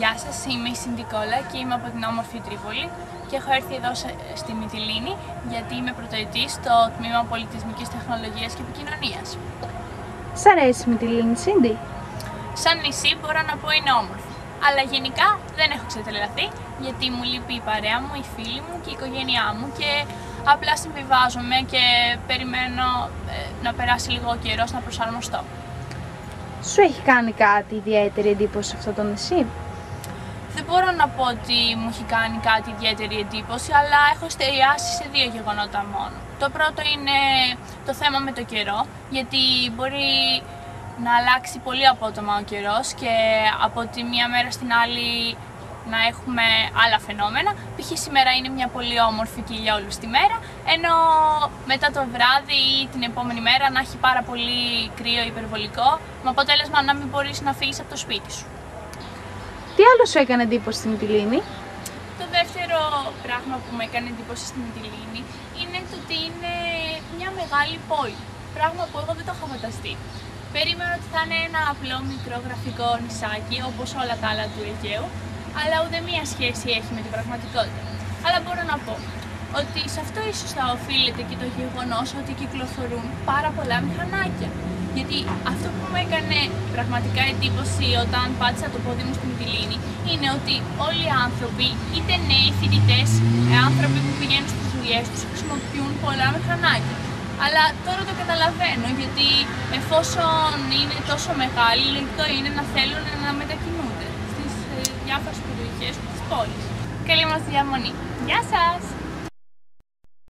Γεια σας, είμαι η Συνδικόλα και είμαι από την όμορφη Τρίπολη και έχω έρθει εδώ στη Μυτιλήνη γιατί είμαι πρωτοετής στο Τμήμα Πολιτισμικής Τεχνολογίας και Επικοινωνίας. Σ' αρέσει η Μυτιλήνη, Σίντι? Σαν νησί μπορώ να πω είναι όμορφο, αλλά γενικά δεν έχω ξετρελαθεί γιατί μου λείπει η παρέα μου, οι φίλοι μου και η οικογένειά μου και απλά συμβιβάζομαι και περιμένω να περάσει λίγο ο καιρός να προσαρμοστώ. Σου έχει κάνει κάτι ιδιαίτερη εντύπωση σε αυτό το νησί? Δεν μπορώ να πω ότι μου έχει κάνει κάτι ιδιαίτερη εντύπωση, αλλά έχω εστιάσει σε δύο γεγονότα μόνο. Το πρώτο είναι το θέμα με το καιρό, γιατί μπορεί να αλλάξει πολύ απότομα ο καιρός και από τη μία μέρα στην άλλη να έχουμε άλλα φαινόμενα. Π.χ. σήμερα είναι μια πολύ όμορφη και ηλιόλουστη τη μέρα, ενώ μετά το βράδυ ή την επόμενη μέρα να έχει πάρα πολύ κρύο υπερβολικό, με αποτέλεσμα να μην μπορείς να φύγεις από το σπίτι σου. Τι άλλο σου έκανε εντύπωση στη Μυτιλήνη? Το δεύτερο πράγμα που μου έκανε εντύπωση στη Μυτιλήνη είναι το ότι είναι μια μεγάλη πόλη, πράγμα που εγώ δεν το είχα φανταστεί. Περίμενα ότι θα είναι ένα απλό μικρό γραφικό νησάκι όπως όλα τα άλλα του Αιγαίου, αλλά ούτε μία σχέση έχει με την πραγματικότητα. Αλλά μπορώ να πω ότι σε αυτό ίσως θα οφείλεται και το γεγονός ότι κυκλοφορούν πάρα πολλά μηχανάκια. Γιατί αυτό που μου έκανε πραγματικά εντύπωση όταν πάτησα το πόδι μου στη Μυτιλήνη είναι ότι όλοι οι άνθρωποι, είτε νέοι φοιτητές, άνθρωποι που πηγαίνουν στις δουλειές τους, χρησιμοποιούν πολλά μηχανάκια. Αλλά τώρα το καταλαβαίνω, γιατί εφόσον είναι τόσο μεγάλοι, λογικό είναι να θέλουν να μετακινούνται στις διάφορες περιοχές της πόλης. Καλή μας διαμονή. Γεια σας!